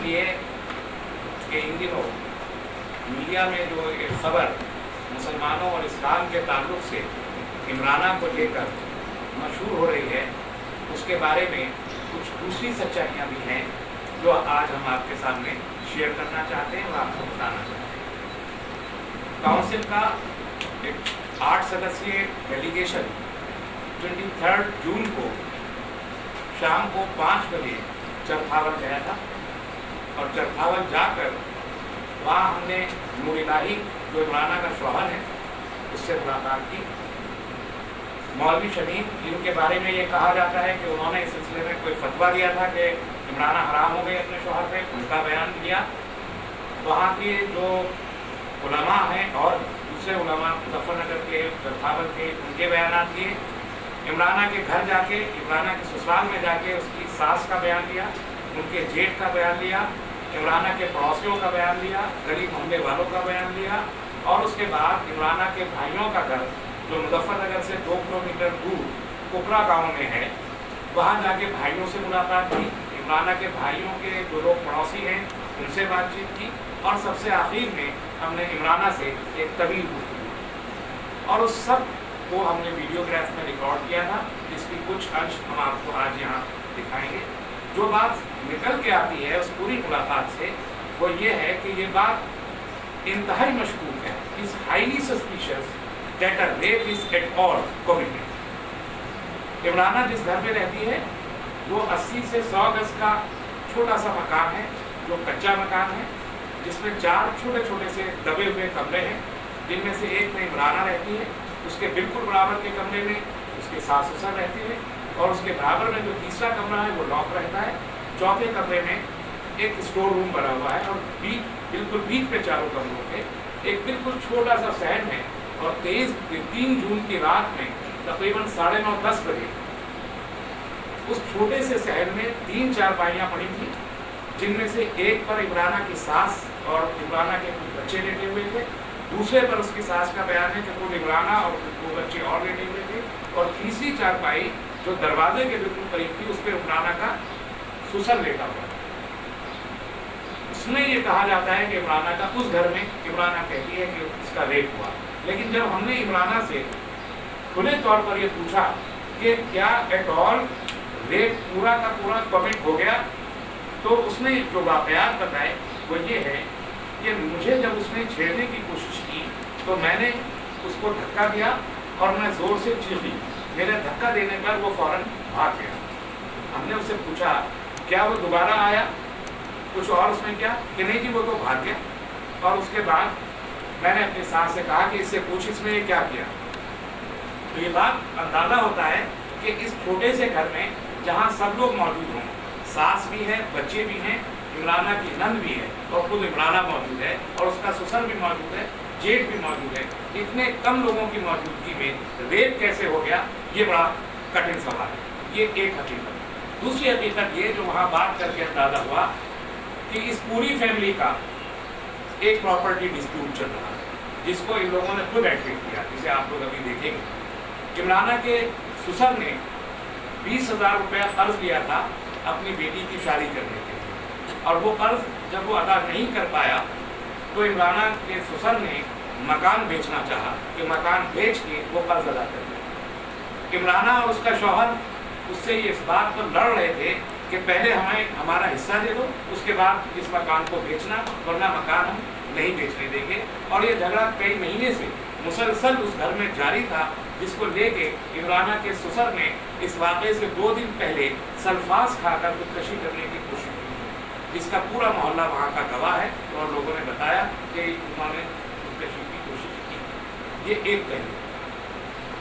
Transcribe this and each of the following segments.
ये कि इन दिनों मीडिया में जो एक खबर मुसलमानों और इस्लाम के ताल्लुक से इमराना को लेकर मशहूर हो रही है, उसके बारे में कुछ दूसरी सच्चाइयाँ भी हैं जो आज हम आपके सामने शेयर करना चाहते हैं और आपको बताना चाहते हैं। काउंसिल का एक 8 सदस्यीय डेलीगेशन 23 जून को शाम को 5 बजे चरखावल गया था और चरखावल जाकर वहाँ हमने नूर इलाही जो इमराना का शौहर है उससे मुलाकात की। मौलवी शमीम इनके बारे में ये कहा जाता है कि उन्होंने इस सिलसिले में कोई फतवा दिया था कि इमराना हराम हो गए अपने शौहर पे, उनका बयान दिया। वहाँ के जो उलमा हैं और दूसरे उलमा मुजफ्फरनगर के, चरखावल के, उनके बयान दिए। इमराना के घर जाके, इमराना के ससुराल में जाके उसकी सास का बयान लिया, उनके जेठ का बयान लिया, इमराना के पड़ोसियों का बयान लिया, गरीब मोहल्ले वालों का बयान लिया और उसके बाद इमराना के भाइयों का घर जो मुजफ्फरनगर से 2 किलोमीटर दूर कुपरा गांव में है, वहां जाके भाइयों से मुलाकात की। इमराना के भाइयों के जो लोग पड़ोसी हैं उनसे बातचीत की और सबसे आखिर में हमने इमराना से एक तवील गुफ्तगू और उस सब को हमने वीडियोग्राफ में रिकॉर्ड किया था, जिसकी कुछ अंश हम आपको आज यहाँ दिखाएंगे। जो बात निकल के आती है उस पूरी मुलाकात से वो ये है कि ये बात इंतहाई मशकूक है, is highly suspicious that a rape is at all committed. Imrana जिस घर में रहती है वो 80 से 100 गज का छोटा सा मकान है जो कच्चा मकान है, जिसमें 4 छोटे छोटे से दबे हुए कमरे हैं, जिनमें से एक में इमराना रहती है, उसके बिल्कुल बराबर के कमरे में उसके सास ससुर रहती है और उसके बराबर में जो तीसरा कमरा है वो लॉक रहता है। चौथे कमरे में एक स्टोर रूम बना हुआ है और बिल्कुल बीच पे चारों कमरों के एक बिल्कुल छोटा सा सहन है। और 3 जून की रात में तकरीबन 9:30-10 बजे उस छोटे से शहर में 3 चारपाइयाँ पड़ी थी, जिनमें से एक पर इमराना की सास और इमराना के कुछ बच्चे लेटे हुए थे, दूसरे पर उसकी सास का बयान है कि खुद इमराना और 2 बच्चे और लेटे हुए थे और तीसरी चारपाई जो दरवाजे के बिल्कुल करीब थी उस पर इमराना का ससुर लेटा हुआ था। उसमें ये कहा जाता है कि इमराना का उस घर में इमराना कहती है कि उसका रेप हुआ। लेकिन जब हमने इमराना से खुले तौर पर ये पूछा कि क्या एट ऑल रेप पूरा का पूरा कमिट हो गया, तो उसने जो वाकयात बताए वो ये है कि मुझे जब उसने छेड़ने की कोशिश की तो मैंने उसको धक्का दिया और मैं जोर से चीखी। मेरे धक्का देने पर वो फौरन भाग गया। हमने उससे पूछा क्या वो दोबारा आया, कुछ और उसने क्या कि नहीं जी वो तो भाग गया। और उसके बाद मैंने अपनी सास से कहा कि इससे पूछ इसमें ये क्या किया। तो ये बात अंदाजा होता है कि इस छोटे से घर में जहाँ सब लोग मौजूद हों, सास भी है, बच्चे भी हैं, इमराना की नंद भी है और खुद इमराना मौजूद है और उसका ससुर भी मौजूद है, जेठ भी मौजूद है, इतने कम लोगों की मौजूदगी में रेप कैसे हो गया, ये बड़ा कठिन सवाल है। ये एक हकीकत। दूसरी हकीकत ये जो वहाँ बात करके अंदाजा हुआ कि इस पूरी फैमिली का एक प्रॉपर्टी डिस्प्यूट चल रहा है, जिसको इन लोगों ने खुद एडमिट किया, जिसे आप लोग अभी देखेंगे। इमराना के ससुर ने 20,000 रुपया कर्ज लिया था अपनी बेटी की शादी करने के लिए और वो कर्ज जब वो अदा नहीं कर पाया तो इमराना के ससुर ने मकान बेचना चाहा कि मकान बेच के वो कर्ज अदा कर दिया। इमराना और उसका शौहर उससे ये इस बात पर लड़ रहे थे कि पहले हमें हमारा हिस्सा दे दो, उसके बाद इस मकान को बेचना, वरना मकान हम नहीं बेचने देंगे। और ये झगड़ा कई महीने से मुसलसल उस घर में जारी था, जिसको लेके इमराना के ससुर ने इस वाक़े से 2 दिन पहले सल्फास खाकर खुदकशी करने की कोशिश की, जिसका पूरा मोहल्ला वहाँ का गवाह है और लोगों ने बताया कि उन्होंने खुदकशी की कोशिश की। ये एक पहलू।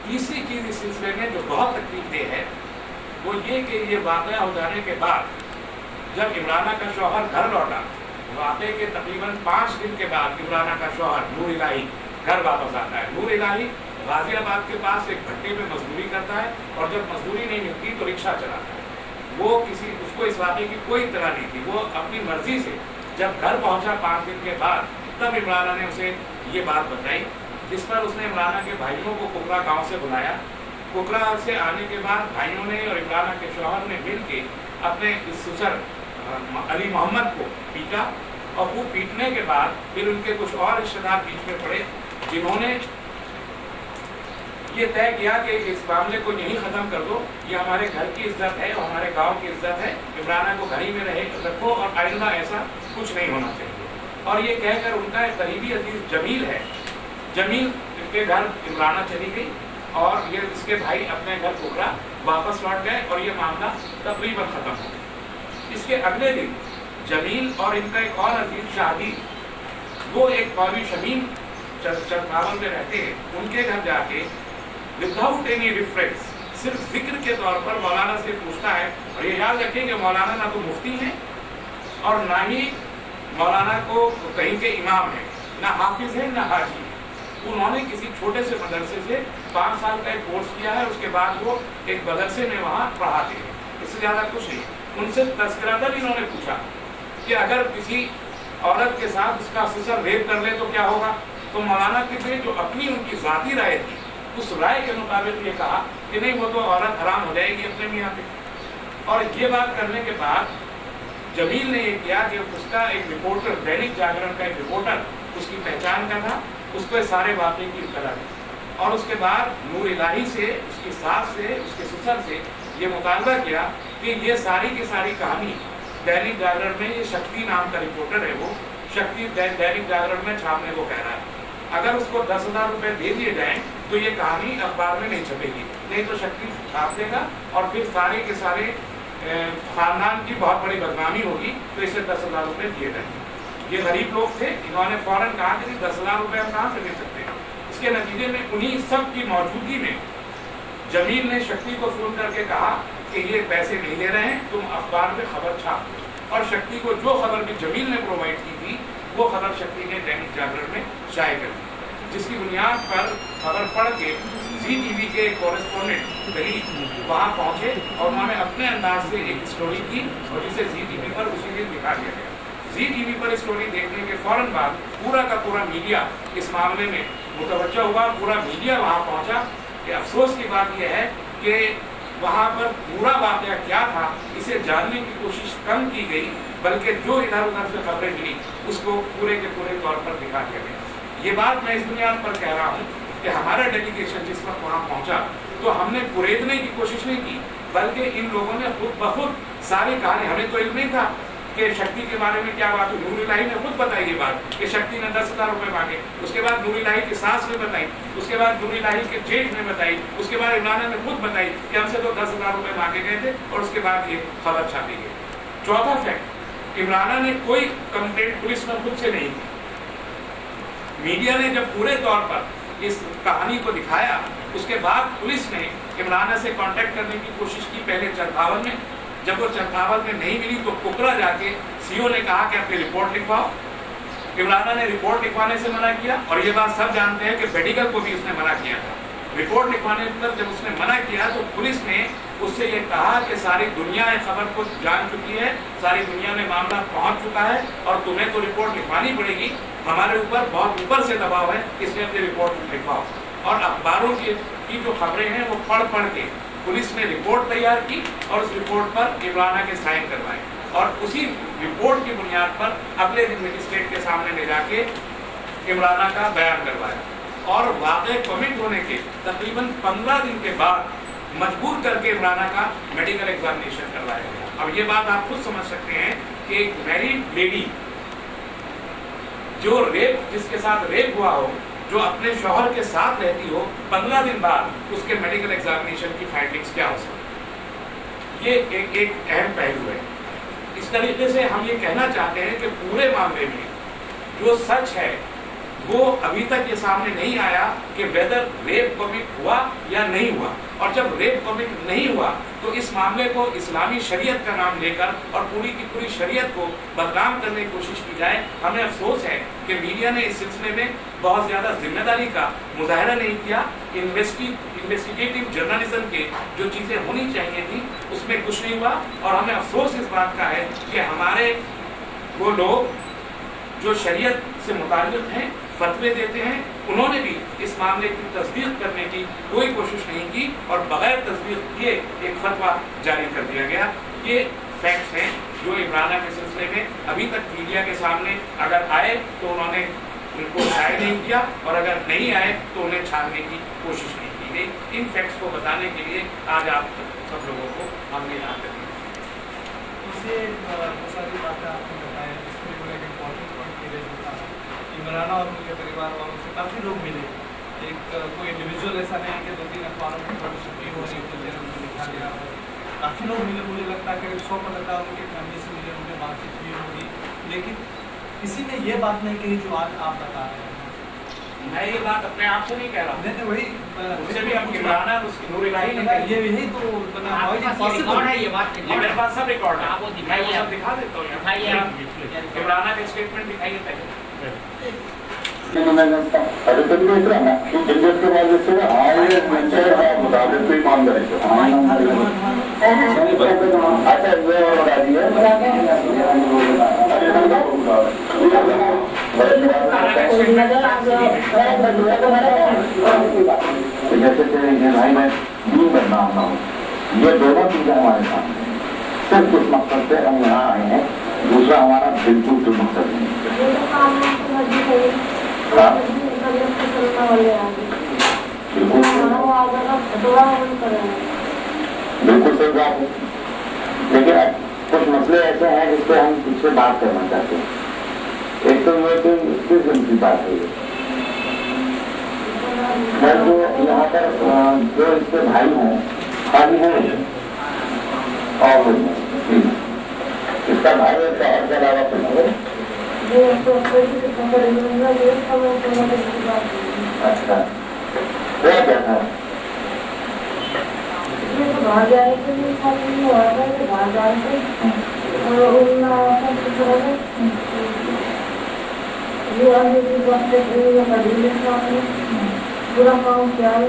तीसरी चीज़ इस सिलसिले में जो बहुत तकलीफ दे है वो ये कि ये वाक़या हो जाने के बाद जब इमराना का शौहर घर लौटा, वाक़े के तकरीबन 5 दिन के बाद इमराना का शौहर नूर इलाही घर वापस आता है। नूर इलाही गाजियाबाद के पास एक भट्टे में मजदूरी करता है और जब मजदूरी नहीं मिलती तो रिक्शा चलाता है। वो उसको इस वाक़े की कोई इत्तला नहीं थी। वो अपनी मर्जी से जब घर पहुंचा 5 दिन के बाद, तब इमराना ने उसे ये बात बताई, जिस पर उसने इमराना के भाइयों को कुकरा गाँव से बुलाया। कुकरा से आने के बाद भाइयों ने और इमराना के शौहर ने मिल के अपने इस ससुर अली मोहम्मद को पीटा, और वो पीटने के बाद फिर उनके कुछ और रिश्तेदार बीच में पड़े, जिन्होंने ये तय किया कि इस मामले को यहीं ख़त्म कर दो, ये हमारे घर की इज्जत है और हमारे गांव की इज्जत है, इमराना को घर ही में रखो और आइंदा ऐसा कुछ नहीं होना चाहिए। और ये कहकर उनका एक करीबी अजीज जमील है, जमील के घर इमराना चली गई और ये इसके भाई अपने घर कोकरा वापस लौट गए और ये मामला तकरीबन ख़त्म हो गया। इसके अगले दिन जमील और इनका एक और अजीज शादी, वो एक मौलवी शमीम चंपावल में रहते हैं, उनके घर जाके विदाउट एनी रेफरेंस, सिर्फ जिक्र के तौर पर मौलाना से पूछता है। और ये याद रखें कि मौलाना ना तो मुफ्ती हैं और ना ही मौलाना को कहीं के इमाम हैं, ना हाफिज हैं ना हाजी हैं। उन्होंने किसी छोटे से मदरसे से 5 साल का एक कोर्स किया है, उसके बाद वो एक मदरसे में वहाँ पढ़ाते हैं, इससे ज़्यादा कुछ नहीं। उनसे तस्करातन इन्होंने पूछा कि अगर किसी औरत के साथ उसका ससुर रेप कर ले तो क्या होगा, तो मौलाना के जो अपनी उनकी ज़ाती राय थी, उस राय के मुताबिक ये कहा कि नहीं, वो तो औरत हराम हो जाएगी अपने मियाँ पे। और ये बात करने के बाद जमील ने ये किया कि उसका एक रिपोर्टर, दैनिक जागरण का एक रिपोर्टर उसकी पहचान का था, उसको सारे वाक़े की इत्तला दी। और उसके बाद नूर इलाही से, उसकी सास से, उसके ससुर से ये मुतालबा किया कि ये सारी की सारी कहानी दैनिक जागरण में, ये शक्ति नाम का रिपोर्टर है, वो शक्ति दैनिक जागरण में छापने को कह रहा है। अगर उसको 10,000 रुपये दे दिए जाएं तो ये कहानी अखबार में नहीं छपेगी, नहीं तो शक्ति छाप देगा और फिर सारे के सारे खानदान की बहुत बड़ी बदनामी होगी, तो इसे 10,000 रुपये दिए जाएंगे। ये गरीब लोग थे, इन्होंने फौरन कहा कि 10,000 रुपये हम कहाँ से दे सकते हैं। इसके नतीजे में उन्हीं सब की मौजूदगी में जमील ने शक्ति को फोन करके कहा कि ये पैसे नहीं दे रहे हैं, तुम अखबार में खबर छाप दो। और शक्ति को जो खबर भी जमील ने प्रोवाइड की थी, वो खबर शक्ति ने दैनिक जागरण में शाये कर दी, जिसकी बुनियाद पर खबर पढ़ के जी टीवी के कॉरेस्पॉन्डेंट गरीब वहाँ पहुँचे और उन्होंने अपने अंदाज से एक स्टोरी की और जिसे जी टीवी पर उसी दिन दिखा दिया गया। जी टीवी पर स्टोरी देखने के फौरन बाद पूरा का पूरा मीडिया इस मामले में मुतवज्जो हुआ, पूरा मीडिया वहाँ पहुँचा। कि अफसोस की बात यह है कि वहाँ पर पूरा वाक़या क्या था इसे जानने की कोशिश कम की गई, बल्कि जो इधर उधर से खबरें मिली उसको पूरे के पूरे तौर पर दिखा दिया गया। ये बात मैं इस बुनियाद पर कह रहा हूँ कि हमारा डेलीगेशन जिस वक्त वहाँ पहुँचा तो हमने कुरेदने की कोशिश नहीं की, बल्कि इन लोगों ने खुद बखुद सारी कहानी, हमें तो इल्म नहीं था कि शक्ति के बारे में क्या बात हुई। नूर इलाही ने खुद बताई ये बात कि शक्ति ने 10,000 रुपये मांगे, उसके बाद नूर इलाही की सास ने बताई, उसके बाद नूर इलाही के जेठ ने बताई, उसके बाद इमराना ने खुद बताई कि हमसे तो 10,000 रुपये मांगे गए थे और उसके बाद ये खबर छापी गई। चौथा फैक्ट, इमराना ने कोई कंप्लेंट पुलिस में खुद से नहीं की। मीडिया ने जब पूरे तौर पर इस कहानी को दिखाया, उसके बाद पुलिस ने इमराना से कांटेक्ट करने की कोशिश की, पहले चरखावल में। जब वो चरखावल में नहीं मिली तो कुकरा जाके सीओ ने कहा कि अपनी रिपोर्ट लिखवाओ। इमराना ने रिपोर्ट लिखवाने से मना किया और ये बात सब जानते हैं कि मेडिकल को भी उसने मना किया था। रिपोर्ट लिखवाने पर जब उसने मना किया तो पुलिस ने उससे ये कहा कि सारी दुनिया इस खबर को जान चुकी है, सारी दुनिया में मामला पहुंच चुका है और तुम्हें तो रिपोर्ट लिखवानी पड़ेगी, हमारे ऊपर बहुत ऊपर से दबाव है, इसलिए अपनी रिपोर्ट लिखवाओ। और अखबारों की जो खबरें हैं वो पढ़ के पुलिस ने रिपोर्ट तैयार की और उस रिपोर्ट पर इमराना के साइन करवाए और उसी रिपोर्ट की बुनियाद पर अगले दिन मजिस्ट्रेट के सामने ले जाके इमराना का बयान करवाया और वाक़ई कमिट होने के तकरीबन 15 दिन के बाद मजबूर करके इमराना का मेडिकल एग्जामिनेशन करवाया गया। अब ये बात आप खुद समझ सकते हैं कि एक मैरिड लेडी जो जिसके साथ रेप हुआ हो, जो अपने शौहर के साथ रहती हो, 15 दिन बाद उसके मेडिकल एग्जामिनेशन की फाइंडिंग्स क्या हो सकती, ये एक अहम पहलू है। इस तरीके से हम ये कहना चाहते हैं कि पूरे मामले में जो सच है वो अभी तक ये सामने नहीं आया कि वेदर रेप कमिट हुआ या नहीं हुआ। और जब रेप कमिट नहीं हुआ तो इस मामले को इस्लामी शरीयत का नाम लेकर और पूरी की पूरी शरीयत को बदनाम करने की कोशिश की जाए। हमें अफसोस है कि मीडिया ने इस सिलसिले में बहुत ज़्यादा जिम्मेदारी का मुजाहरा नहीं किया। इन्वेस्टिगेटिव जर्नलिज्म के जो चीज़ें होनी चाहिए थी उसमें कुछ नहीं हुआ। और हमें अफसोस इस बात का है कि हमारे वो लोग जो शरीयत से मुताल्लिक़ हैं, फतवे देते हैं, उन्होंने भी इस मामले की तस्दीक करने की कोई कोशिश नहीं की और बगैर तस्दीक किए एक फतवा जारी कर दिया गया। ये फैक्ट्स हैं जो इमराना के सिलसिले में अभी तक मीडिया के सामने अगर आए तो उन्होंने उनको शाये नहीं किया, और अगर नहीं आए तो उन्हें छानने की कोशिश नहीं की गई। इन फैक्ट्स को बताने के लिए आज आप सब लोगों को हमने यहाँ तक बहुत सारी बातें आपने बताया, इसमें जो एक इम्पॉर्टेंट पॉइंट क्लियर होता है, इमराना और उनके परिवार वालों से काफ़ी लोग मिले। एक कोई इंडिविजुअल ऐसा नहीं है कि 2-3 अखबारों में थोड़ी छुट्टी हो रही है लिखा गया हो, काफ़ी लोग मिले। मुझे लगता है कि 100 पत्रकार उनकी फैमिली से मिले, उनके बातचीत हुई होगी, लेकिन किसी ने ये बात नहीं कही जो आज आप बता रहे हैं। मैं ये बात अपने आप से नहीं कह रहा हूँ, नहीं वही उससे भी हम इमराना उसकी नूर इलाही ने कही। यही तो रिकॉर्ड है, ये बात मेरे पास सब रिकॉर्ड है, आप वो मैं वो दिखाइए, सब दिखा देता हूँ। इमराना के स्टेटमेंट दिखाइए पहले। ये दोनों चीजें हमारे सामने सिर्फ उस मकसद से हम यहाँ आए हैं, दूसरा हमारा बिल्कुल कोई मकसद नहीं। बिल्कुल सही बात है, लेकिन कुछ मसले ऐसे हैं जिस पे हम इससे बात करना चाहते हैं। एक तो ये कि किस दिन की बात है, जो यहाँ पर जो इसके भाई हैं खाली है और इसका भाई है शहर के अलावा अच्छा क्या क्या था? बाहर जाने के लिए बाहर जाने के पूरा काम किया है,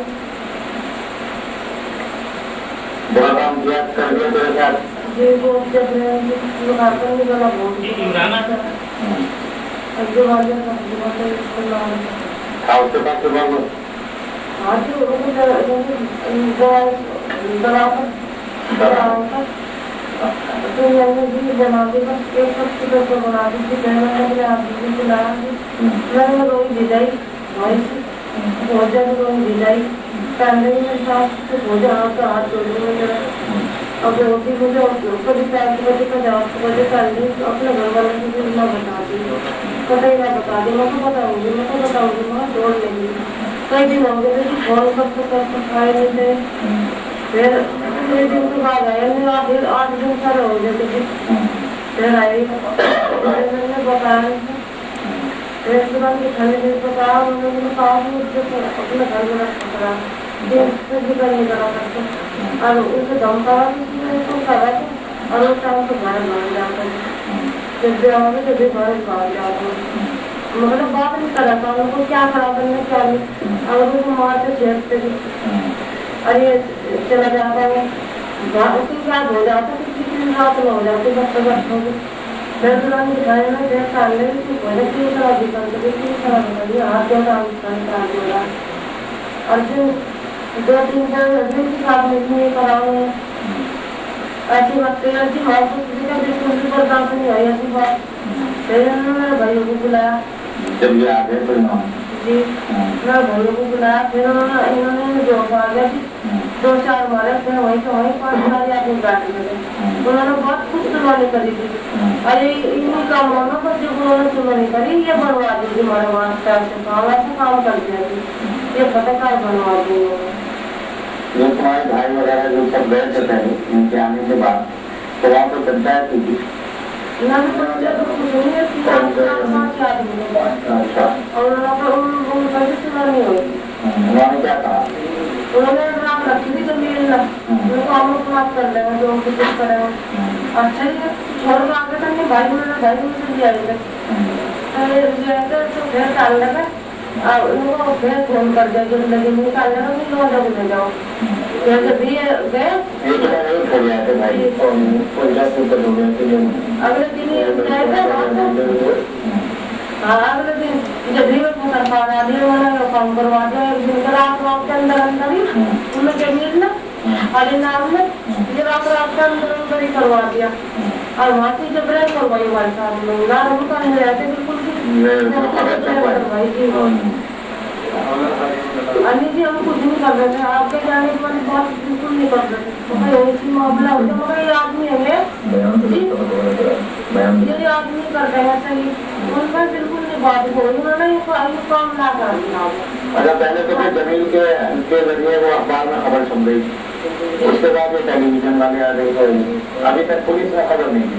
बुरा काम किया कर दिया तेरे साथ जी। वो जब निकला बहुत इमराना था उसके पास सुबह को अब रोटी मुझे ऊपर अपने घर वालों को भी ना बता दी, पता ही ना बता दी। मैं तो बताऊंगी मैं जोड़ लेंगी। कई दिन हो गए थे फोन करते खाए नहीं थे, फिर 3 दिन के बाद आए, फिर 8 दिन सारे हो गए थे, फिर आई मैंने बताया, फिर तुरंत खाने दिन बताया उन्होंने कहा अपने घर में रखा नहीं करा करते, और उसे धमका करा और उस टाइम को घर मान जाते जब भी आओगे जब भी घर भाग जाते, मतलब बात नहीं करा था उनको क्या खराब करना क्या नहीं, अगर उनको मारते छेड़ते भी और ये चला जाता है उसके बाद हो जाता है, किसी दिन रात में हो जाती है, होगी फिर तुरंत दिखाने में देर डालने में की तरह दिखा हाथ ज्यादा और फिर 2-3 दिन के साथ में कराओगे ऐसी बात ऐसी बात किसी का बिल्कुल भी बर्दाश्त नहीं आई ऐसी बात। फिर उन्होंने भाइयों को बुलाया, जब ये आ गए तो जी मैं भाइयों को बुलाया, फिर इन्होंने जो आ गया 2-4 मारे, फिर वहीं से वहीं 5 आदमी काट लगे। उन्होंने बहुत कुछ सुनवाई करी थी, अरे इन्हीं कामों पर जब उन्होंने सुनवाई करी ये बनवा दी थी हमारे वहाँ से काम, ऐसा काम कर दिया थी, ये पत्रकार बनवा दी। जो तुम्हारे भाई वगैरह जो सब गए थे पहले इनके आने के बाद, तो वहाँ पर पंचायत हुई थी? अच्छा, और उन्होंने सुनानी हुई, उन्होंने क्या कहा? उन्होंने नाम रखी थी जमीन ना, उनको हम लोग माफ कर देंगे जो कुछ करेंगे। अच्छा ही छोड़ के आगे तक नहीं, भाई मुझे दिया तो फिर डाल लगा और उनको फिर फोन कर दिया जब लगे निकाल लेना नहीं लो जब ले जाओ, फिर जब भी गए अगले दिन अगले दिन जब भी करवा दिया उन्होंने काम करवा दिया, एक दिन रात के अंदर ही उनके जमीन में खाली नाम में ये रात अंदर ही करवा दिया और वहाँ से जब ब्रेक करवाई हमारे साथ में ना उनका नहीं रहते बिल्कुल भी करवाई थी। अनिल जी हम कुछ नहीं कर रहे थे, आपके जाने के बाद बहुत बिल्कुल नहीं कर रहे थे। इसी मामला हो गया मगर ये आदमी हमें ये आदमी कर रहे हैं सही उनका बिल्कुल नहीं बात हो उन्होंने काम ना कर दिया। अच्छा पहले तो फिर जमीन के जरिए वो अखबार में खबर सुन रही, उसके बाद ये टेलीविजन वाले आ रहे थे, अभी तक पुलिस ने खबर नहीं दी।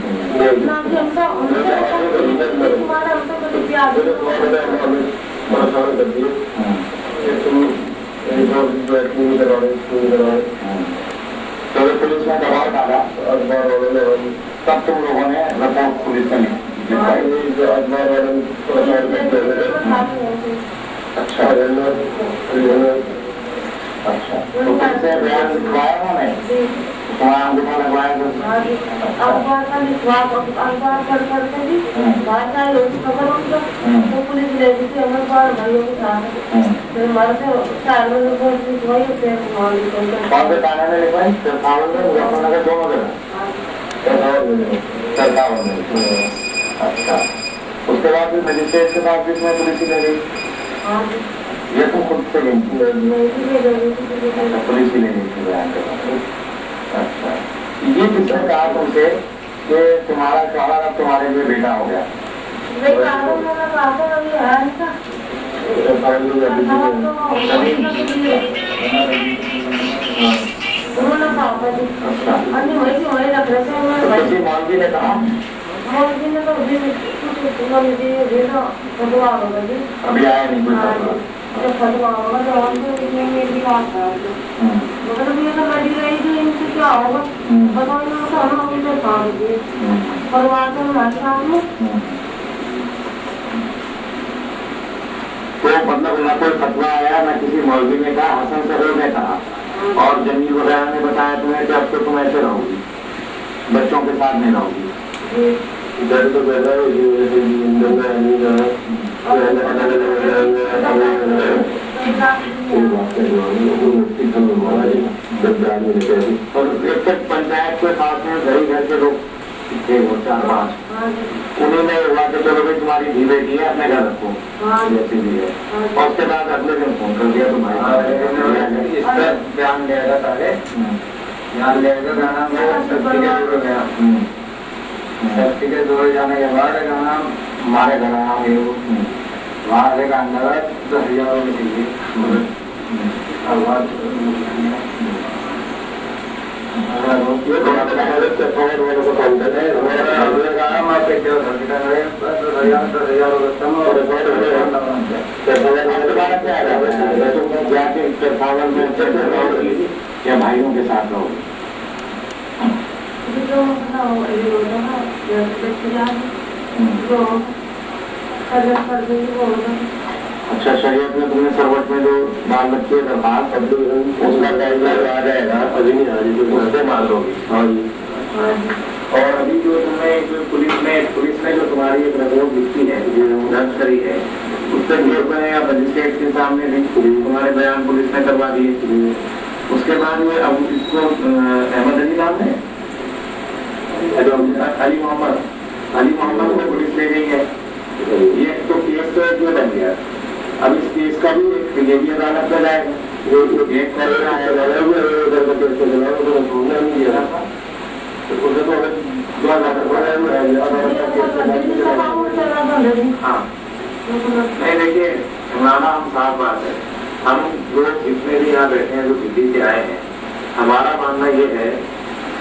तो पुलिस ने दबाव डाला तब तुम लोगों ने रिपोर्ट पुलिस में लिखी। अच्छा अच्छा तो कैसे बयान लिखवाया उन्होंने तुम्हारा अंगूठा लगवाया अखबार का लिखवा अखबार पढ़ करके भी बात आई खबर उनका तो पुलिस ले गई थी हमारे बार भाइयों के साथ फिर हमारे से 4 लोग लिखवाई फिर कौन से थाने में लिखवाई सरकावन में मुजफ्फरनगर दोनों जगह सरकावन में। अच्छा उसके बाद फिर मजिस्ट्रेट के पास भी पुलिस ही ले गई ये तो खुद से गई पुलिस ही ले गई थी बयान के। अच्छा ये किसने कहा तुमसे कि तुम्हारा शौहर अब तुम्हारे लिए बेटा हो गया? किसी मौलवी ने कहा? अभी आया नहीं कोई फतवा होगा तो मेरी बात मतलब ये तो लड़ी रही थी इनसे क्या होगा बताओ तो हम अभी तो काम दिए परिवार को हमारे सामने तो मतलब न कोई फतवा आया न किसी मौलवी ने कहा, हसन सरोज ने कहा और जमील वगैरह ने बताया तुम्हें कि अब तो तुम ऐसे रहोगी बच्चों के साथ नहीं रहोगी। डर तो पैदा पंचायत के साथ में घर के लोग थे वो 4-5 उन्होंने हुआ कि चलो भाई तुम्हारी धी बेटी है अपने घर रखो जैसे भी है और उसके बाद अगले दिन फोन कर दिया तुम्हारे इस पर ध्यान देगा सारे ध्यान देगा गाना गया सर्टिफिकेट जोड़े जाने के बाद गाना हमारे घर वहाँ से अंदर 10,000 रुपये चाहिए क्या भाइयों के साथ रहो अच्छा शरीयत में तुमने सरवट में जो बाल बच्चे दरबार उसका टाइमलाइन आ जाएगा अभी नहीं आ रही उससे मान लोगी। हाँ जी और अभी जो तुमने पुलिस ने जो तुम्हारी एक रिपोर्ट लिखी है दर्ज करी है उससे में या मजिस्ट्रेट के सामने भी तुम्हारे बयान पुलिस ने करवा दिए। उसके बाद में अब इसको अहमद अली नाम है अली मोहम्मद को पुलिस ले गई है। ये तो केस तो एक में बन गया, अब इस केस का भी ये भी अदालत में जाएगा जो एक कर रहा है हाँ नहीं देखिए हमारा हम साफ बात है हम लोग जितने भी यहाँ बैठे हैं जो दिल्ली से आए हैं हमारा मानना ये है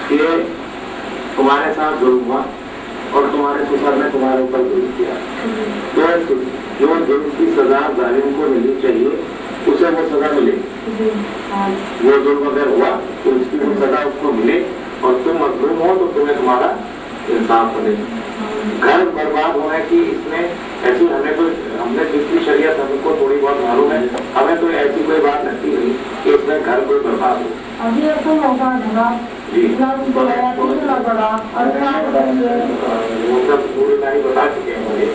कि तुम्हारे साथ जुल्म हुआ और तुम्हारे ससुर ने तुम्हारे ऊपर जुल्म किया तो जो जुल्म की सजा जालिम को मिलनी चाहिए उसे वो सजा मिले। वो जुल्म अगर हुआ तो उसकी वो सजा उसको मिले और तुम मजलूम हो तो तुम्हें तुम्हारा इंसाफ मिले। घर बर्बाद होने की इसमें ऐसी हमने जिसकी शरीयत हमको थोड़ी बहुत मालूम है हमें तो ऐसी कोई बात लगती नहीं कि इसमें घर कोई बर्बाद हो। अभी ऐसा मौका है वो सब पूरी नहीं बता चुके हैं मुझे,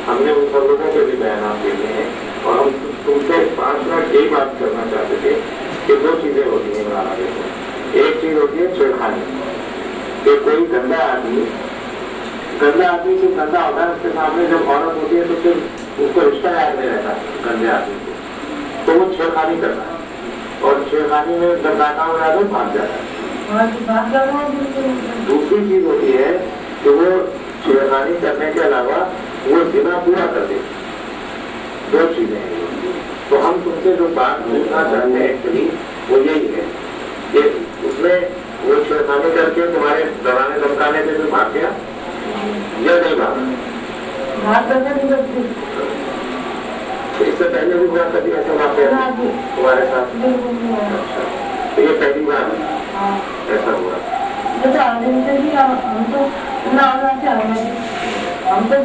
हमने उन सब लोगों के भी बयान देते हैं और हम तुमसे 5 मिनट यही बात करना चाहते थे कि 2 चीजें होती हैं। एक चीज होती है छेड़खानी कोई गंदा आदमी सिर्फ गंदा होता है, उसके सामने जब औरत होती है तो फिर उसको रिश्ता याद नहीं रहता गंदे आदमी को, तो वो छेड़खानी करता है, और छेड़खानी में जब नाकाम हो जाता है भाग जाता है। दूसरी चीज होती है कि वो छेड़खानी करने के अलावा वो जिना पूरा कर दे, दो चीजें हैं। तो हम तुमसे जो बात पूछना चाहते हैं एक्चुअली वो यही है कि उसमें वो छेड़खानी करके तुम्हारे डराने धमकाने से फिर भाग गया या नहीं भागा? इससे पहले भी हुआ कभी ऐसा वाक़या तुम्हारे साथ? अच्छा, तो ये पहली बार ऐसा हुआ? हम तो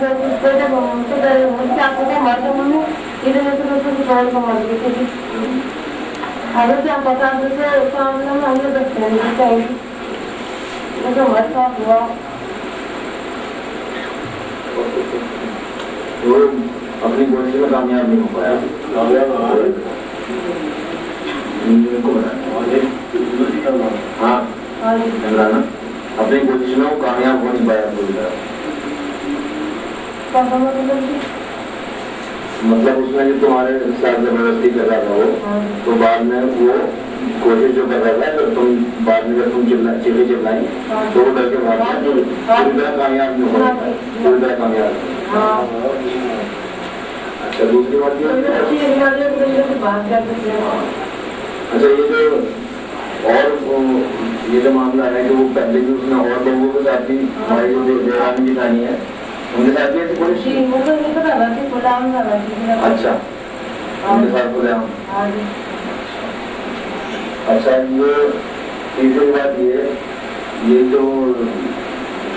अरे क्या पता सामने में हमने हुआ वो अपनी कोशिश में कामयाब नहीं हो पाया। हाँ अपनी कोशिश में वो कामयाब हो नहीं पाया पूरी तरह। मतलब उसमें जो तुम्हारे साथ जबरदस्ती कर रहा था वो, तो बाद में वो कोशिश जो कर रहा था, तो तुम बाद में जब तुम चिल्लाई तो वो डर के भाग गया, पूरी तरह कामयाब नहीं हो पाया, पूरी तरह कामयाब। अच्छा, दूसरी बात ये अच्छा, ये जो और ये जो मामला है कि वो पहले भी उसने और लोगों के साथ भी हमारी जो देवरानी जिठानी है उनके साथ भी ऐसी कोई? अच्छा, उनके साथ खुले हम। अच्छा, ये तीसरी बात ये जो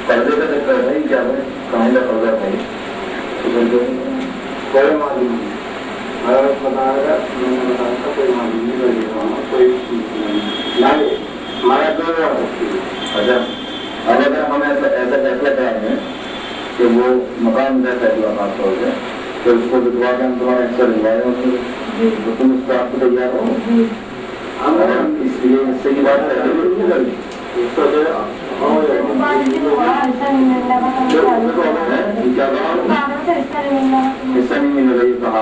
पर्दे का चक्कर है क्या है, कहाँ का पर्दा है? कोई मालूम नहीं, बताया मैंने बताया था, कोई मालूम नहीं लगेगा, कोई हमारा दो। अच्छा, अब अगर हम ऐसा फैसला कर रहे हैं कि वो मकान का फैसला खास तौर से, तो उसको बिठवा के हम तुम्हारा एक्सर दिलवाए, तो तुम उस पर आपको तैयार हो? हम इसलिए हिस्से की बात कर रहे हैं, हिस्सा नहीं मिल रही कहा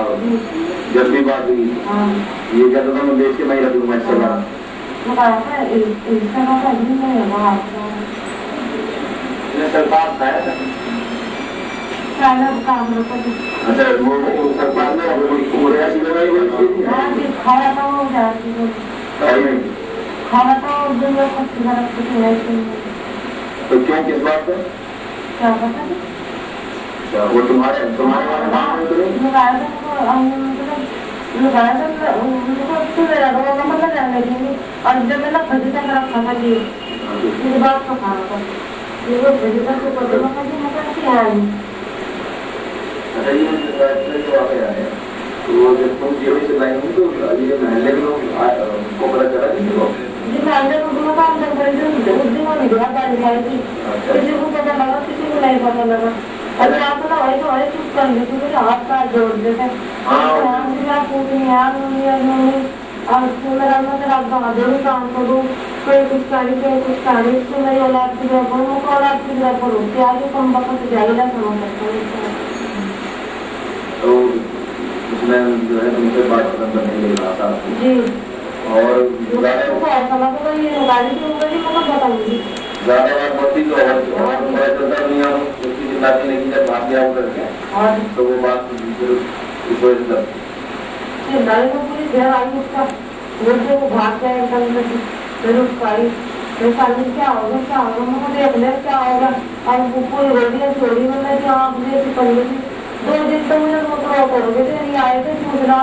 जब भी बात हुई, ये कहता था मैं देश के मैं रख लूँगा हिस्सा। सरकार अच्छा, वो सरकार ने तो क्यों, किस बात पे? क्या पता वो तुम्हारे और जब मैं खजी तक रखा था जी इस बात को खाना था ये वो खजी तक को पता था कि मतलब क्या है। अच्छा, ये जो वाक़या है वो जब तुम जीरो से लाई हुई तो ये महल्ले के लोग को पता चला जी महल्ले को दोनों काम कर रहे थे, उस दिन वो निगरान डाली गई थी, किसी को पता लगा किसी को नहीं पता लगा। अगर आप ना वही तो वही चुप कर देते तो हाथ का जोड़ देते और मेरा मतलब आप बहादुर काम करो, कोई कुछ तारीफ तो मेरी औलाद की जगह पर मुझे औलाद की जगह पर होती है, आगे कम वक्त जाएगा समझ सकता है। तो उसमें जो है तुमसे बात करने के लिए आता जी, और ऐसा लगा ये गाड़ी की उम्र को बताऊंगी ज़्यादा बात होती तो और नहीं हम उसकी जिम्मेदारी लेकिन जब भाग गया करके तो वो बात इस वजह से गाड़ी में पूरी घर आई उसका बोलते वो भाग गया एकदम से, फिर उसका क्या होगा मुझे देख ले क्या होगा। और वो पूरी रोटियाँ छोड़ी मैंने कि आप मुझे पड़ी थी 2 दिन तो मुझे वो करोगे थे, ये आए थे सूचना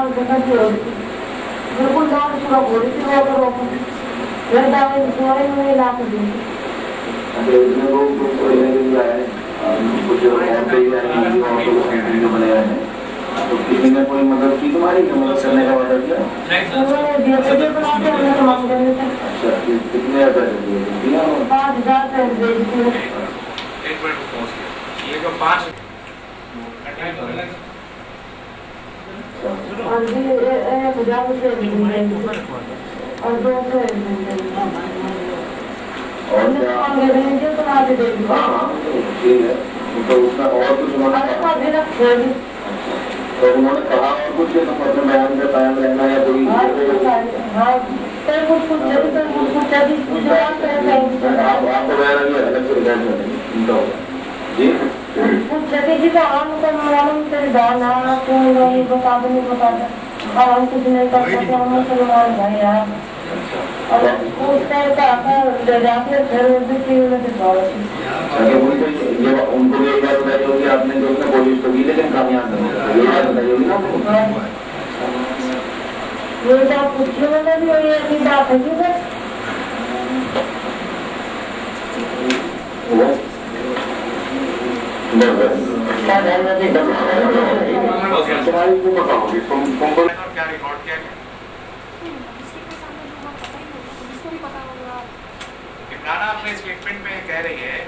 बिल्कुल दाल शुरू हो रही थी वो करो फिर दवाई में ला कर दी। बनाया है तो किसी ने कोई मदद की तुम्हारी मदद करने का ऑर्डर किया? अच्छा, कितने पैसे दिए? 5,000 दिए। 1 मिनट ये जो 5 और 1,000 रुपये और 200 और क्या? हाँ हाँ ठीक है, तो उसका और कुछ उन्होंने तो उन्होंने कहा और कुछ तुम अपने बयान में कायम रहना या कोई आपको बयान अलग से रिकॉर्ड में उनका होगा जी। जी तो हम तो मालूम तेरे दाना तो नहीं बता दो नहीं बताता और हम कुछ नहीं कर सकते हम मुसलमान भाई यार और उस टाइम का ले जाके फिर उनसे की उन्हें दिखाओ ये उनको ये बात बताई होगी आपने जो उसने कोशिश तो की लेकिन कामयाब नहीं हुआ, ये बात बताई होगी ना उनको। ये बात पूछने वाला भी ये ऐसी बात है कि बस तुम्हारी को बताओगी तुमको क्या रिकॉर्ड किया गया? इमराना अपने स्टेटमेंट में कह रही है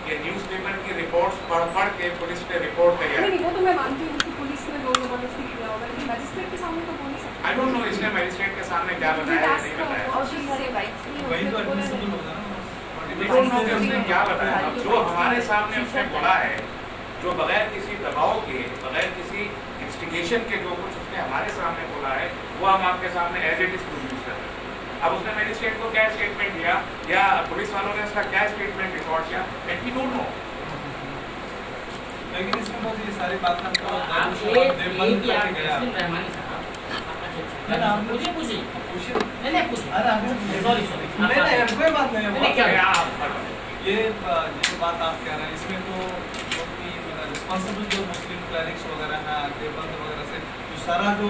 कि न्यूज़पेपर की रिपोर्ट्स पढ़ के पुलिस ने रिपोर्ट तैयार की। वो तो मैं मानती हूँ कि पुलिस ने लोग जबरदस्ती किया होगा, लेकिन मैजिस्ट्रेट के सामने तो बोल नहीं सकते। आई डोंट नो इसने मैजिस्ट्रेट के सामने क्या बताया या नहीं बताया। वही तो एडमिसिबल होगा ना। I don't know कि उसने क्या बताया। अब जो हमारे सामने उसने बोला है, जो बगैर किसी दबाव के, बगैर किसी इंस्टिगेशन के जो कुछ उसने हमारे सामने बोला है, वो हम आपके सामने एज इट इज प्रोड्यूस कर रहे हैं। अब उसने मैजिस्ट्रेट को क्या स्टेटमेंट दिया या पुलिस वालों ने उसका क्या स्टेटमेंट रिकॉर्ड किया, दैट वी डोंट नो। लेकिन इसमें बस ये सारी बातें हमको मुझे पूछिए सॉरी कोई बात नहीं है। क्या ये जो बात आप कह रहे हैं इसमें तो रिस्पॉन्सिबल जो मुस्लिम क्लरिक्स वगैरह हैं, देवबंद वगैरह से जो सारा जो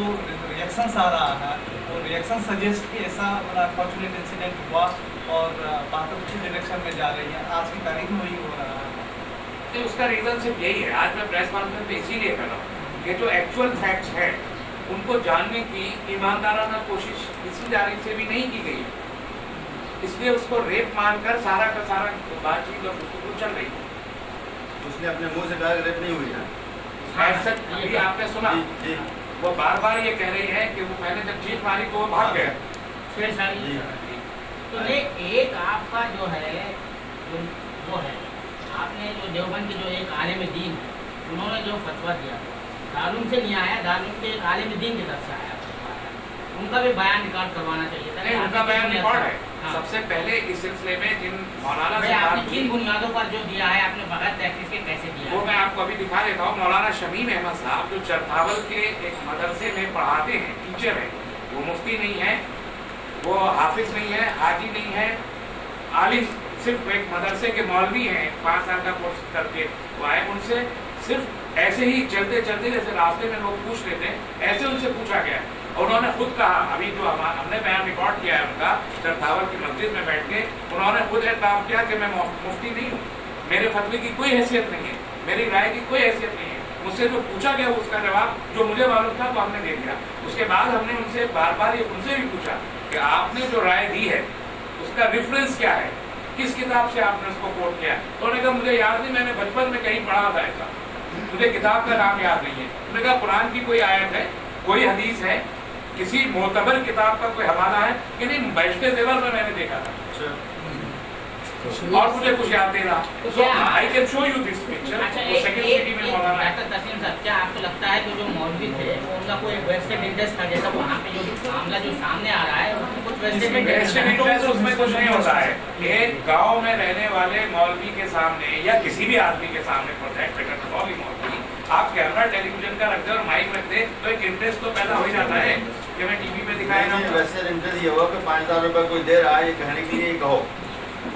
रिएक्शंस आ रहा है वो रिएक्शन सजेस्ट कि ऐसा अनफॉर्चुनेट इंसिडेंट हुआ और बात उसी डायरेक्शन में जा रही है। आज की तारीख में वही हो रहा है। तो उसका रीजन सिर्फ यही है, आज मैं प्रेस कॉन्फ्रेंस पे इसीलिए कर रहा हूँ कि जो एक्चुअल फैक्ट्स हैं उनको जानने की ईमानदाराना कोशिश किसी जानिब से भी नहीं की गई, इसलिए उसको रेप मानकर सारा का सारा बातचीत और गुफ्तगू चल रही है। उसने अपने मुंह से कहा रेप नहीं हुई है। ऐसा अभी आपने सुना, वो बार बार ये कह रही है कि वो मैंने जब चीख मारी तो वो भाग गया। तो एक आपका जो है वो है, आपने जो देवबंद के जो एक आलिम दीन उन्होंने जो फतवा दिया दारुम से नहीं आया, दारुम के एक आलिम दीन की तरफ से आया, उनका भी बयान रिकॉर्ड करवाना चाहिए था। उनका बयान रिकॉर्ड है। सबसे पहले इस सिलसिले में जिन मौलाना से आपने किन बुनियादों पर जो दिया है, आपने बगैर तहकीक के कैसे दिया, वो मैं आपको अभी दिखा देता हूँ। मौलाना शमीम अहमद साहब जो चरथावल के एक मदरसे में पढ़ाते हैं, टीचर हैं, वो मुफ्ती नहीं है, वो हाफिज नहीं है, हाजी नहीं है, आलिम सिर्फ एक मदरसे के मौलवी हैं, 5 साल का कोर्स करके वो आए। उनसे सिर्फ ऐसे ही चलते चलते जैसे रास्ते में लोग पूछ लेते हैं, ऐसे उनसे पूछा गया और उन्होंने खुद कहा, अभी जो हमने बयान रिकॉर्ड किया है उनका चरथावल की मस्जिद में बैठ के, उन्होंने खुद एतराफ़ किया कि मैं मुफ्ती नहीं हूँ, मेरे फतवे की कोई हैसियत नहीं है, मेरी राय की कोई हैसियत नहीं है। मुझसे जो पूछा गया उसका जवाब जो मुझे मालूम था तो हमने दे दिया। उसके बाद हमने उनसे बार बार ये उनसे भी पूछा कि आपने जो राय दी है उसका रेफरेंस क्या है, किस किताब से आपने उसको कोट किया। तो उन्होंने कहा मुझे याद नहीं, मैंने बचपन में कहीं पढ़ा था ऐसा, मुझे किताब का नाम याद नहीं है। उन्होंने कहा कुरान की कोई आयत है, कोई हदीस है, किसी मोतबर किताब का कोई हवाला है कि नहीं, बैठते जेवर में मैंने देखा था और मुझे कुछ याद नहीं रहा। So I can show you this picture। वो सेकंड सिटी में मौलाना है। तस्लीम साहब, क्या आपको लगता है कि जो मौलवी थे वो उनका कोई वेस्टेड इंटरेस्ट था, जैसा वहाँ पे जो मामला जो सामने आ रहा है उसमें कुछ वेस्टेड इंटरेस्ट उसमें कुछ नहीं होता है। एक गांव में रहने वाले मौलवी के सामने या किसी भी आदमी के सामने प्रोटेक्ट मौलवी आप कैमरा टेलीविजन का रखते और माइक रखते तो एक इंटरेस्ट तो पैदा हो जाता है कि मैं टीवी पे दिखाया। वैसे इंटरेस्ट ये हुआ कि 5000 रुपये कोई दे रहा है ये कहने के लिए कहो,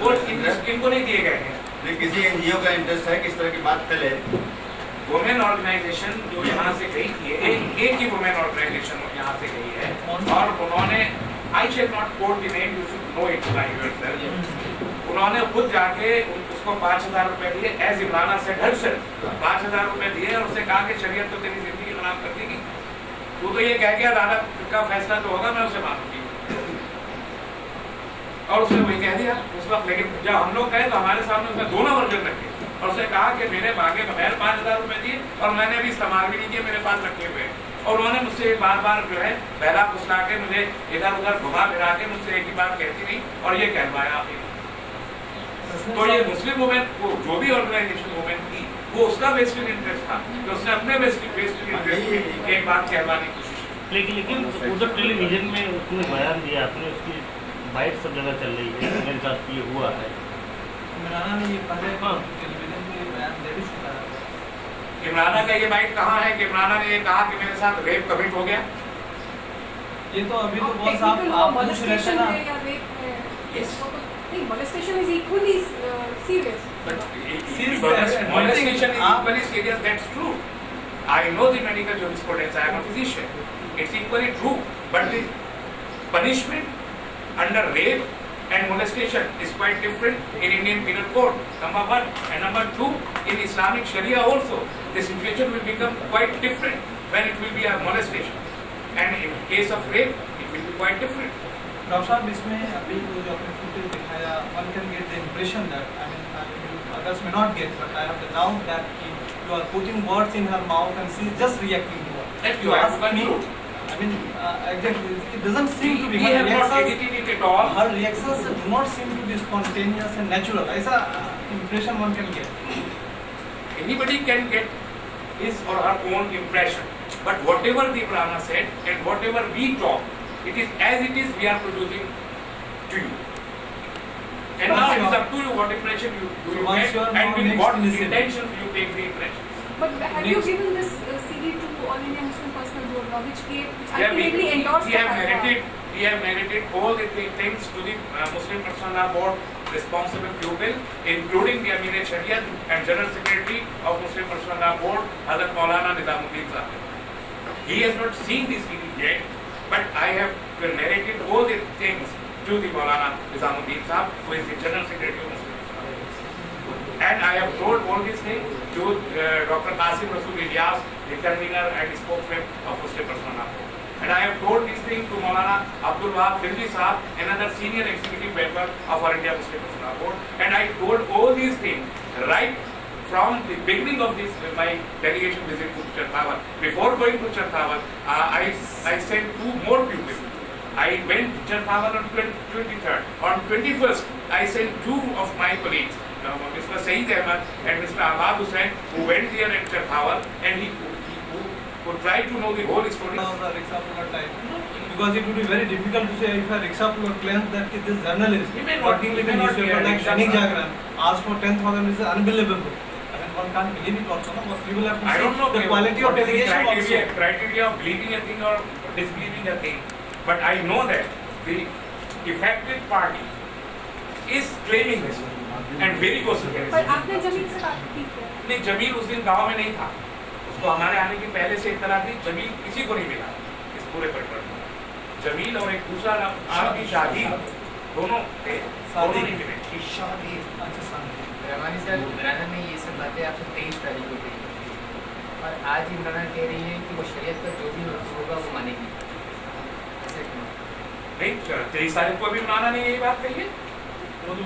वो इनको नहीं दिए गए हैं। किसी एनजीओ का इंटरेस्ट है किस तरह की बात फैले। वुमेन ऑर्गेनाइजेशन जो यहाँ से गई थी, एक ही वुमेन ऑर्गेनाइजेशन यहाँ से गई है और उन्होंने, I shall not quote the name, you should know it by yourself, उन्होंने खुद जाके उसको 5000 रुपए दिए एज इमराना सेड हरसेल्फ, 5000 रुपए दिए और उससे कहा कि शरीयत तो तेरी जिंदगी खराब कर देगी, वो तो ये कह के अदालत का फैसला जो होगा मैं उसे मानूंगी, और उसने वही कह दिया उस वक्त। लेकिन जब हम लोग गए तो हमारे सामने उसने दोनों वर्जन रखे और उसने कहा कि मेरे मांगे बगैर 5000 रुपए दिए और मैंने अभी इस्तेमाल भी नहीं किए, मेरे पास रखे हुए हैं। और उन्होंने मुझसे बार बार जो है बहला फुसला के मुझे इधर उधर घुमा फिरा के मुझसे एक ही बात कहती रही और ये कहलवाया आप। तो ये मुस्लिम वुमेन को जो भी ऑर्गेनाइजेशन वुमेन की वो उसका वेस्टर्न इंटरेस्ट था कि उसने अपने वेस्टर्न इंटरेस्ट की एक बात कहलाने की कोशिश की। लेकिन उधर टेलीविजन में उसने बयान दिया, आपने उसकी बाइट सब जगह चल रही है, मेरे साथ ये हुआ है। इमराना ने ये पहले टेलीविजन में बयान दे भी चुका है। इमराना का ये बाइट कहाँ है कि इमराना ने ये कहा कि मेरे साथ रेप कमिट हो गया? ये तो अभी तो बहुत साफ आप पूछ रहे थे ना। Molestation is equally serious. But molestation is equally serious, that's true. I know the medical jurisprudence, I am a physician. It's equally true. But the punishment under rape and molestation is quite different in Indian Penal Code, number one. And number two, in Islamic Sharia also, the situation will become quite different when it will be a molestation. And in case of rape, it will be quite different. Doctor साहब, इसमें अभी जो आपने footage दिखाया, one can get the impression that, I mean, others may not get, but I have the doubt that you are putting words in her mouth and she is just reacting to it. That you ask me, I mean, exactly, it doesn't seem to be. We have not edited it at all. Her reactions do not seem to be spontaneous and natural. ऐसा impression one can get. Anybody can get his or her own impression, but whatever the Brahma said and whatever we talk, it is as it is we are producing to you. And now it is up to you what impression you get and with what intention you take the impression. But have you given this CD to All India Muslim Personal Board, which ultimately endorsed the fatwa? We have narrated all the things to the Muslim Personal Law Board responsible pupil, including the Amir-e-Shariat and General Secretary of Muslim Personal Law Board, Hazrat Maulana Nizamuddin Sahib. He has not seen this CD yet, but I have narrated all the things to the Maulana Nizamuddin Sahib, who is the General Secretary of Muslim Personal Law Board. And I have told all these things to Dr. Qasim Rasool Ilyas, the convener and spokesman of Muslim Personal Law Board. And I have told these things to Maulana Abdul Wahab Khilji Sahab, another senior executive member of All India Muslim Personal Law Board. And I told all these things right from the beginning of this my delegation visit to Charthawal. Before going to Charthawal, I sent two more pupils. I went to Charthawal on 23rd. On 21st, I sent two of my colleagues, Mr. Saeed Ahmad and Mr. Ahmad Hussain, who went there at Charthawal, and he would try to know the whole story. Because it would be very difficult to say if a rickshaw puller claims that this journalist working with a newspaper like Dainik Jagran asked for 10,000 is unbelievable. I mean, one can't believe it also, no? But we will have to see the quality of delegation also. Criteria of believing a thing or disbelieving a thing. But I know that the affected party is claiming this and very vociferous. पर आपने जमील से बात की क्या? नहीं, जमील उस दिन गांव में नहीं था. उसको हमारे आने की पहले से इत्तला थी. जमील किसी को नहीं मिला इस पूरे प्रकरण में. जमील और एक दूसरा आपकी शादी दोनों थे, दोनों नहीं मिले. शादी रहमानी साहब, इमरान ने ये सब बातें आपसे 23 तारीख को कही और आज इमरान कह रही है कि वो शरीयत का जो भी होगा वो मानेगी. नहीं, 23 तारीख को भी इमरान ने यही बात कही है. 23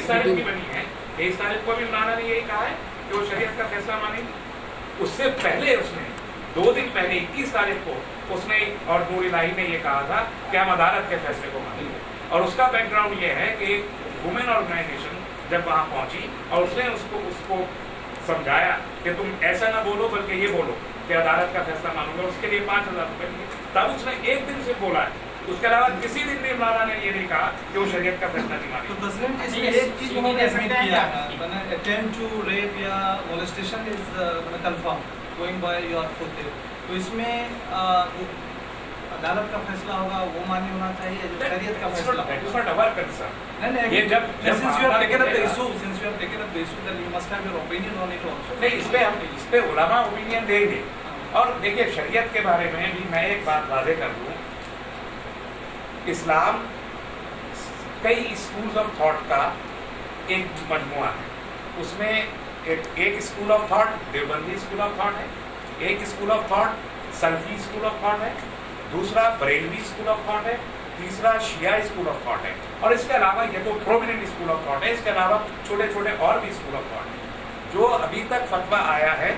तारीख की बनी है. 23 तारीख को भी इमरान ने यही कहा है कि वो शरीयत का फैसला मानेगी. उससे पहले उसने 2 दिन पहले 21 तारीख को उसने और नूर इलाही ने ये कहा था कि हम अदालत के फैसले को मानेंगे. और उसका बैकग्राउंड ये है कि वुमेन ऑर्गेनाइजेशन जब वहाँ पहुंची और उसने उसको समझाया कि तुम ऐसा ना बोलो बल्कि ये बोलो कि अदालत का फैसला मानूंगा. उसके लिए 5,000 रुपये दिए. तब उसने एक दिन से बोला है. उसके अलावा किसी दिन भी इमरान ने ये नहीं कहा कि वो शरीयत का फैसला नहीं मानेगा. तो तस्लीम इसमें एक चीज उन्होंने एडमिट किया है, मैंने अटेम्प्ट टू रेप या मोलेस्टेशन इज मैंने confirm going by your footage. तो इसमें अदालत का फैसला होगा वो मान्य होना चाहिए जो शरीयत का फैसला. That is not our concern. ये जब since you have taken up the issue then you must have your opinion on it also. नहीं, इस पे उलमा ओपिनियन देंगे. और देखिए, शरीयत के बारे में भी मैं एक बात वादे कर दूं. इस्लाम कई स्कूल्स ऑफ थॉट का एक मजमुआ है. उसमें एक school of thought Deobandi school of thought है, एक school of thought सल्फी school of thought है, दूसरा बरेलवी स्कूल ऑफ थॉट है, तीसरा शिया स्कूल ऑफ थॉट है. और इसके अलावा ये तो प्रोमिनेंट स्कूल ऑफ थॉट है. इसके अलावा छोटे छोटे और भी स्कूल ऑफ थॉट है. जो अभी तक फतवा आया है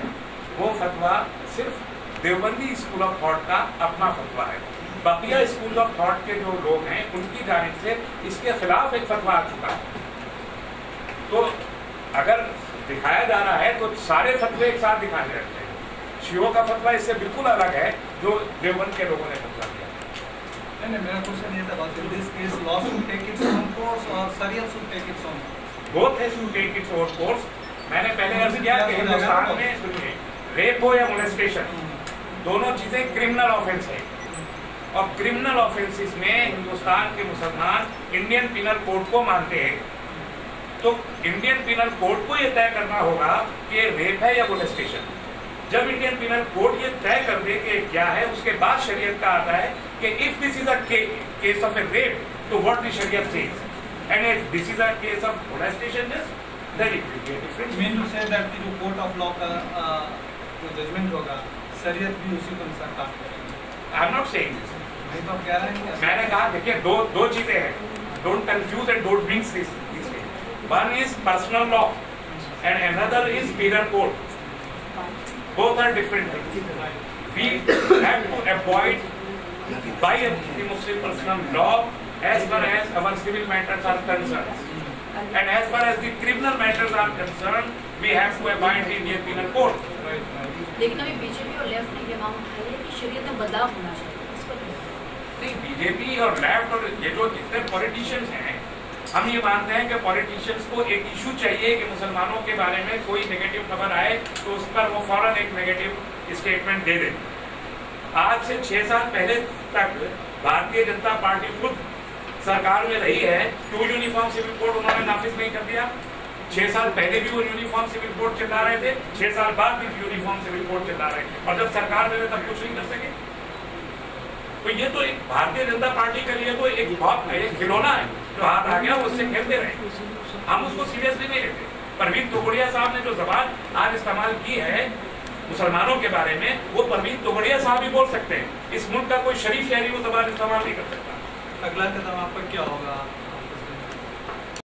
वो फतवा सिर्फ देवबंदी स्कूल ऑफ थॉट का अपना फतवा है. बकिया स्कूल ऑफ थॉट के जो लोग हैं उनकी जानिब से इसके खिलाफ एक फतवा आ चुका है। तो अगर दिखाया जा रहा है तो सारे फतवे एक साथ दिखाने रहते हैं। शियों का फतवा इससे बिल्कुल अलग है जो देवबंद के लोगों ने फतवा दिया। नहीं, मेरा क्वेश्चन ये था, in this case law should take its own course or Sharia should take its own course? Both has to take its own course। मैंने पहले अर्ज किया कि हिंदुस्तान में सुनिए, रेप हो या मोलेस्टेशन, दोनों चीजें क्रिमिनल ऑफेंस है और क्रिमिनल ऑफेंसेस में हिंदुस्तान के मुसलमान इंडियन पिनल कोड को मानते हैं। तो इंडियन पिनल कोड को ये तय करना होगा कि रेप है या मोलेस्टेशन। जब इंडियन पिनल कोड ये तय कर दे कि क्या है, उसके बाद शरीयत का आता है कि if this is a case of a rape तो व्हाट द शरीयत says, and if this is a case of molestation then it will be different. Mean to say that जो कोर्ट ऑफ लॉ का जो judgement होगा शरीयत भी उसी को अनुसार काम करेगी। I am not saying this, नहीं तो कह रहे हैं। मैंने कहा देखिए दो चीजें हैं, don't confuse and don't mix this. One is personal law and another is penal code। Both are different things. We have to abide by the Muslim personal law as far as our civil matters are concerned, and as far as the criminal matters are concerned, we have to abide the Indian Penal Code. लेकिन अभी BJP और left ने ये मांग उठाई है कि शरीयत में बदलाव होना चाहिए, इस पर नहीं, बीजेपी और लेफ्ट और ये जो जितने पॉलिटिशियंस हैं, हम ये मानते हैं कि पॉलिटिशियंस को एक इशू चाहिए कि मुसलमानों के बारे में कोई नेगेटिव खबर आए तो उस पर वो फौरन एक नेगेटिव स्टेटमेंट दे दें। आज से 6 साल पहले तक भारतीय जनता पार्टी खुद सरकार में रही है, क्यों यूनिफॉर्म सिविल कोड उन्होंने नाफिज नहीं कर दिया? 6 साल पहले भी वो यूनिफॉर्म सिविल कोड चिल्ला रहे थे, 6 साल बाद भी यूनिफॉर्म सिविल कोड चिल्ला रहे थे, और जब सरकार में तब कुछ नहीं कर सके। तो ये तो एक भारतीय जनता पार्टी के लिए तो एक बहुत एक खिलौना है जो हाथ आ गया, उससे खेलते रहे, हम उसको सीरियसली नहीं लेते। परवीन तोगड़िया साहब ने जो जबान आज इस्तेमाल की है मुसलमानों के बारे में, वो परवीन तोगड़िया साहब ही बोल सकते हैं। इस मुल्क का कोई शरीफ शहरी वो जबान इस्तेमाल नहीं कर सकता। अगला कदम आपका क्या होगा?